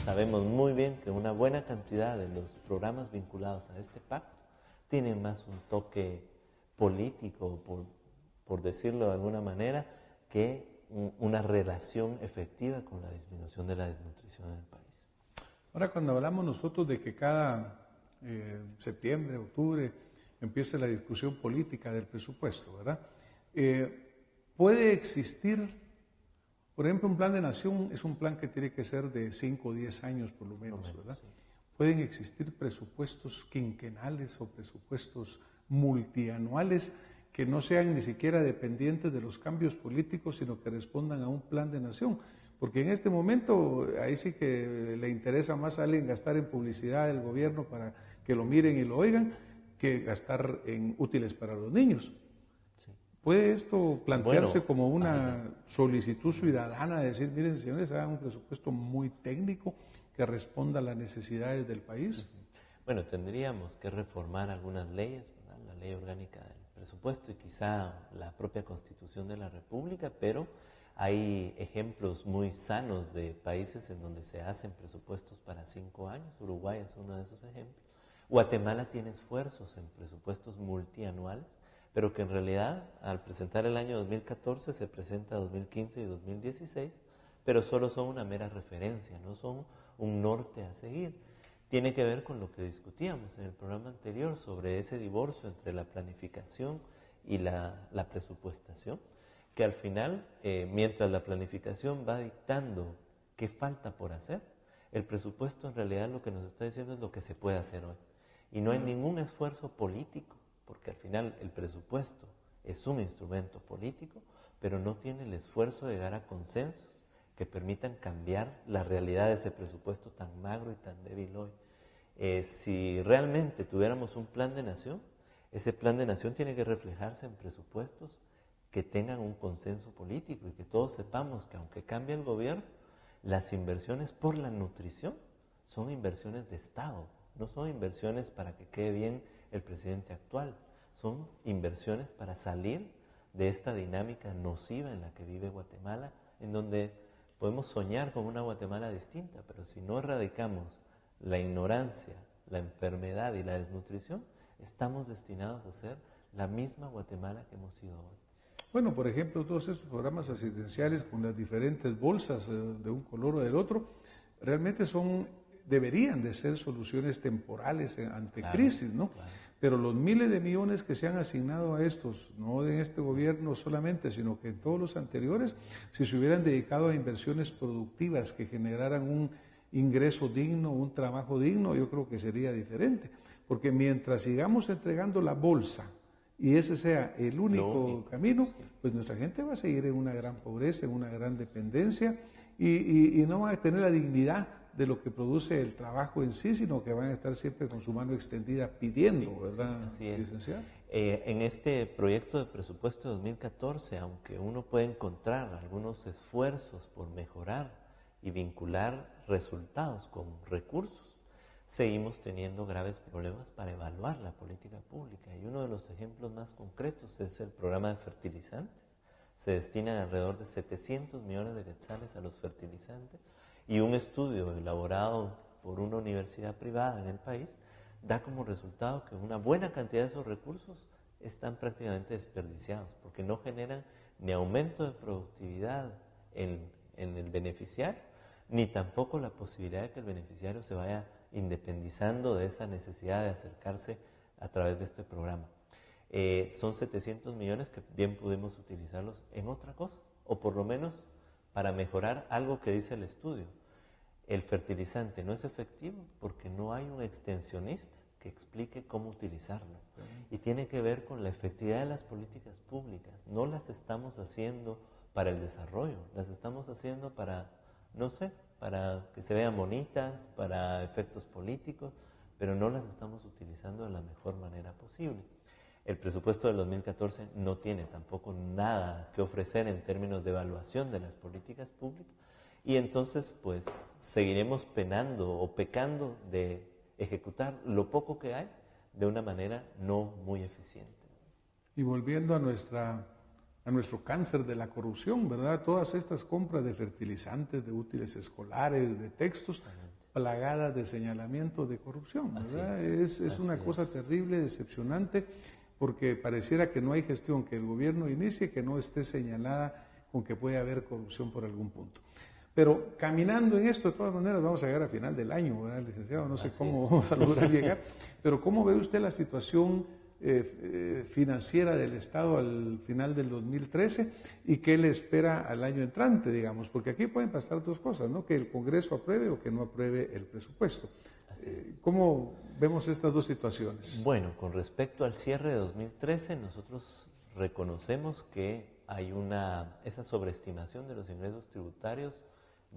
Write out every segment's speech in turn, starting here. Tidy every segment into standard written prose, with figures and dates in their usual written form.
sabemos muy bien que una buena cantidad de los programas vinculados a este pacto tienen más un toque político, por decirlo de alguna manera, que una relación efectiva con la disminución de la desnutrición en el país. Ahora, cuando hablamos nosotros de que cada septiembre, octubre, empieza la discusión política del presupuesto, ¿verdad? Puede existir, por ejemplo, un plan de nación es un plan que tiene que ser de 5 o 10 años por lo menos, ¿verdad? Sí. Pueden existir presupuestos quinquenales o presupuestos multianuales que no sean ni siquiera dependientes de los cambios políticos, sino que respondan a un plan de nación. Porque en este momento, ahí sí que le interesa más a alguien gastar en publicidad del gobierno para que lo miren y lo oigan, que gastar en útiles para los niños. Sí. ¿Puede esto plantearse como una solicitud ciudadana de decir, miren señores, hagan un presupuesto muy técnico que responda a las necesidades del país? Bueno, tendríamos que reformar algunas leyes, ¿verdad? La ley orgánica del presupuesto y quizá la propia Constitución de la República, pero hay ejemplos muy sanos de países en donde se hacen presupuestos para 5 años. Uruguay es uno de esos ejemplos. Guatemala tiene esfuerzos en presupuestos multianuales, pero que en realidad al presentar el año 2014 se presenta 2015 y 2016, pero solo son una mera referencia, no son un norte a seguir. Tiene que ver con lo que discutíamos en el programa anterior sobre ese divorcio entre la planificación y la presupuestación, que al final, mientras la planificación va dictando qué falta por hacer, el presupuesto en realidad lo que nos está diciendo es lo que se puede hacer hoy. Y no hay ningún esfuerzo político, porque al final el presupuesto es un instrumento político, pero no tiene el esfuerzo de llegar a consensos que permitan cambiar la realidad de ese presupuesto tan magro y tan débil hoy. Si realmente tuviéramos un plan de nación, ese plan de nación tiene que reflejarse en presupuestos que tengan un consenso político y que todos sepamos que aunque cambie el gobierno, las inversiones por la nutrición son inversiones de Estado, no son inversiones para que quede bien el presidente actual, son inversiones para salir de esta dinámica nociva en la que vive Guatemala, en donde podemos soñar con una Guatemala distinta, pero si no erradicamos la ignorancia, la enfermedad y la desnutrición, estamos destinados a ser la misma Guatemala que hemos sido hoy. Bueno, por ejemplo, todos estos programas asistenciales con las diferentes bolsas de un color o del otro, realmente deberían de ser soluciones temporales ante crisis, ¿no? Claro. Pero los miles de millones que se han asignado a estos, no en este gobierno solamente, sino que en todos los anteriores, si se hubieran dedicado a inversiones productivas que generaran un ingreso digno, un trabajo digno, yo creo que sería diferente. Porque mientras sigamos entregando la bolsa y ese sea el único camino, pues nuestra gente va a seguir en una gran pobreza, en una gran dependencia y no va a tener la dignidad de lo que produce el trabajo en sí, sino que van a estar siempre con su mano extendida pidiendo, ¿verdad? Sí, así es. En este proyecto de presupuesto de 2014, aunque uno puede encontrar algunos esfuerzos por mejorar y vincular resultados con recursos, seguimos teniendo graves problemas para evaluar la política pública. Y uno de los ejemplos más concretos es el programa de fertilizantes. Se destinan alrededor de 700 millones de quetzales a los fertilizantes y un estudio elaborado por una universidad privada en el país da como resultado que una buena cantidad de esos recursos están prácticamente desperdiciados porque no generan ni aumento de productividad en el beneficiario, ni tampoco la posibilidad de que el beneficiario se vaya independizando de esa necesidad de acercarse a través de este programa. Son 700 millones que bien pudimos utilizarlos en otra cosa, o por lo menos para mejorar algo que dice el estudio. El fertilizante no es efectivo porque no hay un extensionista que explique cómo utilizarlo. Y tiene que ver con la efectividad de las políticas públicas. No las estamos haciendo para el desarrollo, las estamos haciendo para, no sé, para que se vean bonitas, para efectos políticos, pero no las estamos utilizando de la mejor manera posible. El presupuesto del 2014 no tiene tampoco nada que ofrecer en términos de evaluación de las políticas públicas y entonces pues seguiremos penando o pecando de ejecutar lo poco que hay de una manera no muy eficiente. Y volviendo a nuestro cáncer de la corrupción, ¿verdad? Todas estas compras de fertilizantes, de útiles escolares, de textos, plagada de señalamientos de corrupción, ¿verdad? Es una cosa terrible, decepcionante, porque pareciera que no hay gestión que el gobierno inicie que no esté señalada con que puede haber corrupción por algún punto. Pero caminando en esto, de todas maneras, vamos a llegar a final del año, ¿verdad, licenciado? No sé cómo vamos a lograr llegar, pero ¿cómo ve usted la situación financiera del Estado al final del 2013 y qué le espera al año entrante, digamos? Porque aquí pueden pasar dos cosas, ¿no? Que el Congreso apruebe o que no apruebe el presupuesto. ¿Cómo vemos estas dos situaciones? Bueno, con respecto al cierre de 2013, nosotros reconocemos que hay esa sobreestimación de los ingresos tributarios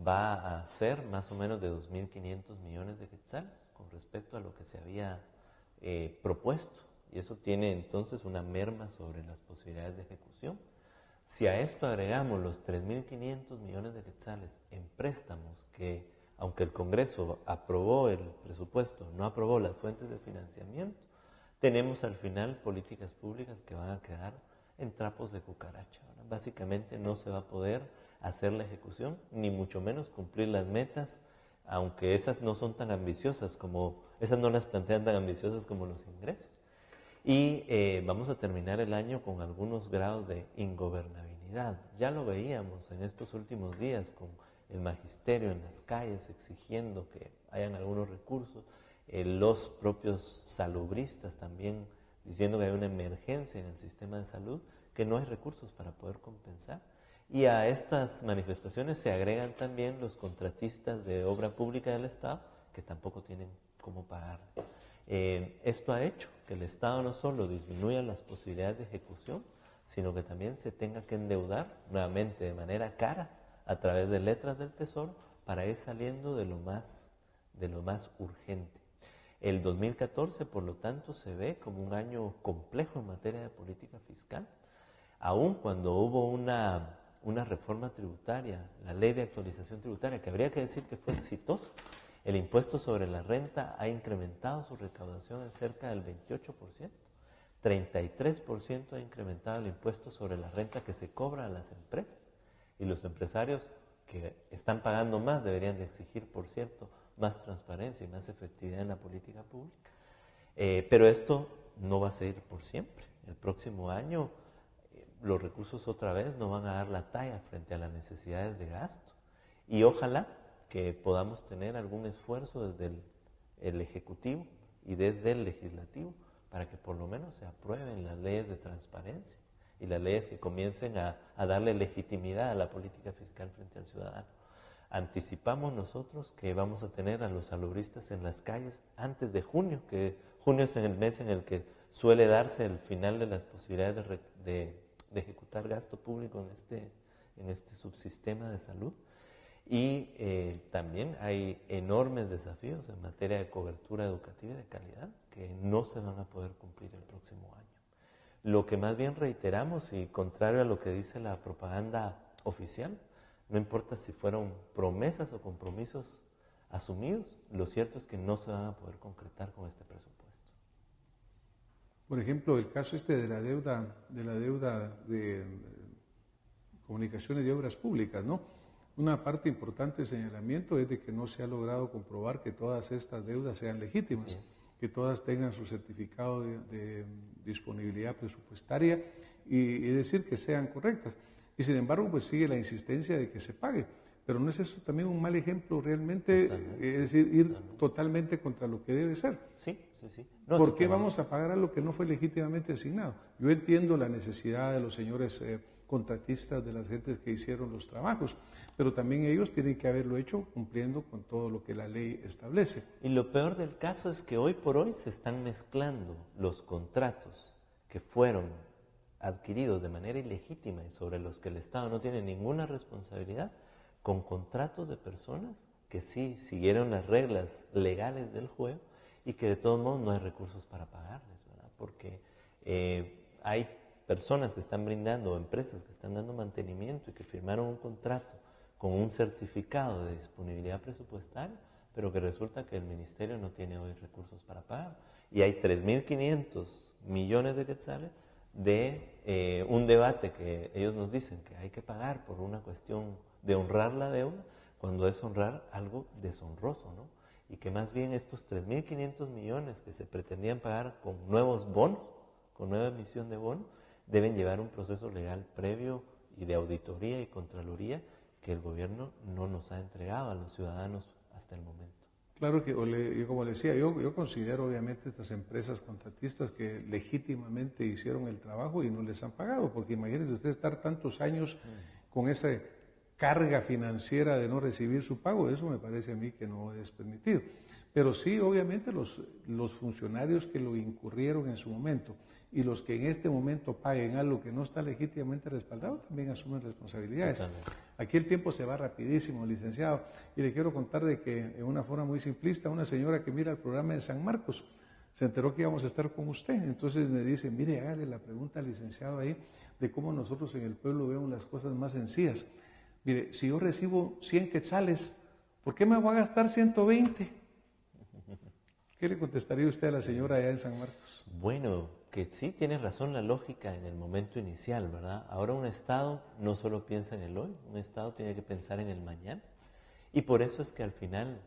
va a ser más o menos de 2.500 millones de quetzales con respecto a lo que se había propuesto. Y eso tiene entonces una merma sobre las posibilidades de ejecución. Si a esto agregamos los 3.500 millones de quetzales en préstamos que, aunque el Congreso aprobó el presupuesto, no aprobó las fuentes de financiamiento, tenemos al final políticas públicas que van a quedar en trapos de cucaracha, ¿verdad? Básicamente no se va a poder hacer la ejecución, ni mucho menos cumplir las metas, aunque esas no son tan ambiciosas esas no las plantean tan ambiciosas como los ingresos. Y vamos a terminar el año con algunos grados de ingobernabilidad. Ya lo veíamos en estos últimos días con el magisterio en las calles exigiendo que hayan algunos recursos, los propios salubristas también diciendo que hay una emergencia en el sistema de salud, que no hay recursos para poder compensar. Y a estas manifestaciones se agregan también los contratistas de obra pública del Estado, que tampoco tienen cómo pagar. Esto ha hecho que el Estado no solo disminuya las posibilidades de ejecución, sino que también se tenga que endeudar nuevamente de manera cara a través de letras del Tesoro para ir saliendo de lo más urgente. El 2014, por lo tanto, se ve como un año complejo en materia de política fiscal. Aun cuando hubo una reforma tributaria, la ley de actualización tributaria, que habría que decir que fue exitosa, el impuesto sobre la renta ha incrementado su recaudación en cerca del 28%. 33% ha incrementado el impuesto sobre la renta que se cobra a las empresas. Y los empresarios que están pagando más deberían de exigir, por cierto, más transparencia y más efectividad en la política pública. Pero esto no va a seguir por siempre. El próximo año los recursos otra vez no van a dar la talla frente a las necesidades de gasto. Y ojalá que podamos tener algún esfuerzo desde el Ejecutivo y desde el Legislativo para que por lo menos se aprueben las leyes de transparencia y las leyes que comiencen a darle legitimidad a la política fiscal frente al ciudadano. Anticipamos nosotros que vamos a tener a los salubristas en las calles antes de junio, que junio es el mes en el que suele darse el final de las posibilidades de ejecutar gasto público en este subsistema de salud. Y también hay enormes desafíos en materia de cobertura educativa y de calidad que no se van a poder cumplir el próximo año. Lo que más bien reiteramos, y contrario a lo que dice la propaganda oficial, no importa si fueron promesas o compromisos asumidos, lo cierto es que no se van a poder concretar con este presupuesto. Por ejemplo, el caso de la deuda de comunicaciones y obras públicas, ¿no? Una parte importante del señalamiento es de que no se ha logrado comprobar que todas estas deudas sean legítimas, que todas tengan su certificado de disponibilidad presupuestaria y decir que sean correctas. Y sin embargo, pues sigue la insistencia de que se pague. Pero ¿no es eso también un mal ejemplo realmente? Es decir, ir totalmente contra lo que debe ser. Sí. No, ¿por qué vamos a pagar algo que no fue legítimamente asignado? Yo entiendo la necesidad de los señores contratistas, de las gentes que hicieron los trabajos, pero también ellos tienen que haberlo hecho cumpliendo con todo lo que la ley establece. Y lo peor del caso es que hoy por hoy se están mezclando los contratos que fueron adquiridos de manera ilegítima y sobre los que el Estado no tiene ninguna responsabilidad, con contratos de personas que sí siguieron las reglas legales del juego y que de todos modos no hay recursos para pagarles, ¿verdad? Porque hay personas que están brindando, o empresas que están dando mantenimiento y que firmaron un contrato con un certificado de disponibilidad presupuestaria, pero que resulta que el ministerio no tiene hoy recursos para pagar. Y hay 3.500 millones de quetzales de un debate que ellos nos dicen que hay que pagar por una cuestión de honrar la deuda, cuando es honrar algo deshonroso, ¿no? y que más bien estos 3.500 millones que se pretendían pagar con nuevos bonos, con nueva emisión de bonos, deben llevar un proceso legal previo y de auditoría y contraloría que el gobierno no nos ha entregado a los ciudadanos hasta el momento. Claro que, yo como le decía, yo considero obviamente estas empresas contratistas que legítimamente hicieron el trabajo y no les han pagado, porque imagínense usted estar tantos años con esa carga financiera de no recibir su pago, eso me parece a mí que no es permitido. Pero sí, obviamente, los funcionarios que lo incurrieron en su momento y los que en este momento paguen algo que no está legítimamente respaldado, también asumen responsabilidades. Totalmente. Aquí el tiempo se va rapidísimo, licenciado, y le quiero contar de que en una forma muy simplista, una señora que mira el programa de San Marcos se enteró que íbamos a estar con usted, entonces me dice, mire, hágale la pregunta al licenciado ahí de cómo nosotros en el pueblo vemos las cosas más sencillas. Mire, si yo recibo 100 quetzales, ¿por qué me voy a gastar 120? ¿Qué le contestaría usted a la señora allá en San Marcos? Bueno, que sí tiene razón la lógica en el momento inicial, ¿verdad? Ahora un Estado no solo piensa en el hoy, un Estado tiene que pensar en el mañana. Y por eso es que al final,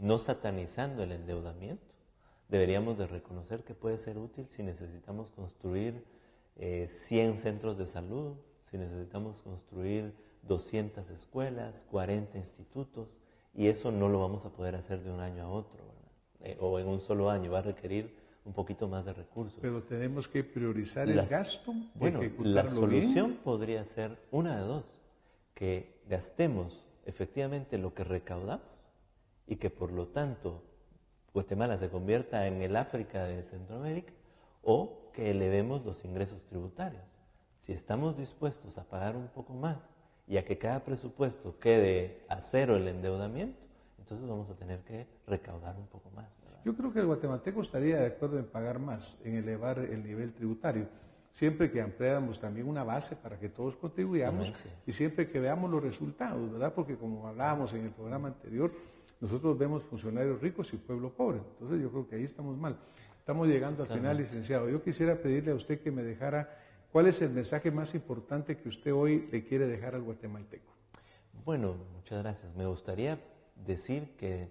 no satanizando el endeudamiento, deberíamos de reconocer que puede ser útil si necesitamos construir 100 centros de salud, si necesitamos construir 200 escuelas, 40 institutos, y eso no lo vamos a poder hacer de un año a otro, ¿verdad? O en un solo año, va a requerir un poquito más de recursos. Pero tenemos que priorizar el gasto. Bueno, la solución podría ser una de dos, que gastemos efectivamente lo que recaudamos y que por lo tanto Guatemala se convierta en el África de Centroamérica, o que elevemos los ingresos tributarios. Si estamos dispuestos a pagar un poco más y a que cada presupuesto quede a cero el endeudamiento, entonces vamos a tener que recaudar un poco más, ¿verdad? Yo creo que el guatemalteco estaría de acuerdo en pagar más, en elevar el nivel tributario, siempre que ampliáramos también una base para que todos contribuyamos y siempre que veamos los resultados, ¿verdad? Porque como hablábamos en el programa anterior, nosotros vemos funcionarios ricos y pueblo pobre, entonces yo creo que ahí estamos mal. Estamos llegando al final, licenciado. Yo quisiera pedirle a usted que me dejara cuál es el mensaje más importante que usted hoy le quiere dejar al guatemalteco. Bueno, muchas gracias. Me gustaría decir que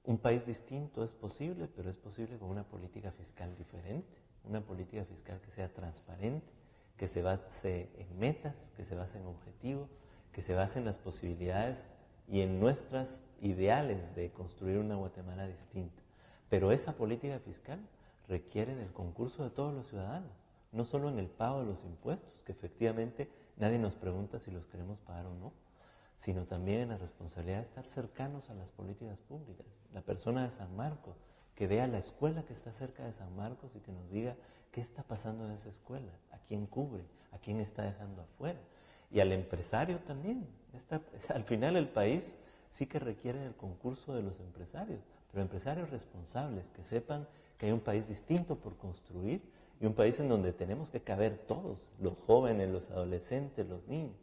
un país distinto es posible, pero es posible con una política fiscal diferente, una política fiscal que sea transparente, que se base en metas, que se base en objetivos, que se base en las posibilidades y en nuestras ideales de construir una Guatemala distinta. Pero esa política fiscal requiere del concurso de todos los ciudadanos, no solo en el pago de los impuestos, que efectivamente nadie nos pregunta si los queremos pagar o no, sino también en la responsabilidad de estar cercanos a las políticas públicas. La persona de San Marcos, que vea la escuela que está cerca de San Marcos y que nos diga qué está pasando en esa escuela, a quién cubre, a quién está dejando afuera. Y al empresario también. Al final el país sí que requiere del concurso de los empresarios, pero empresarios responsables que sepan que hay un país distinto por construir y un país en donde tenemos que caber todos, los jóvenes, los adolescentes, los niños.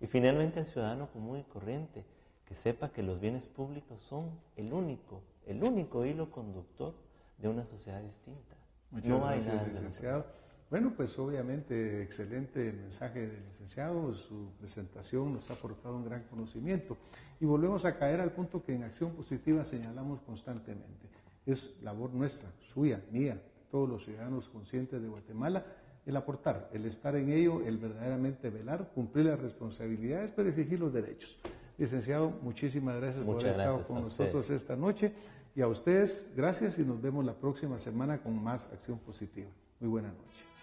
Y finalmente el ciudadano común y corriente, que sepa que los bienes públicos son el único hilo conductor de una sociedad distinta. Muchas gracias, licenciado. Bueno, pues obviamente excelente el mensaje del licenciado, su presentación nos ha aportado un gran conocimiento. Y volvemos a caer al punto que en Acción Positiva señalamos constantemente. Es labor nuestra, suya, mía, todos los ciudadanos conscientes de Guatemala, el aportar, el estar en ello, el verdaderamente velar, cumplir las responsabilidades, pero exigir los derechos. Licenciado, muchísimas gracias por haber estado con nosotros esta noche. Y a ustedes, gracias y nos vemos la próxima semana con más Acción Positiva. Muy buena noche.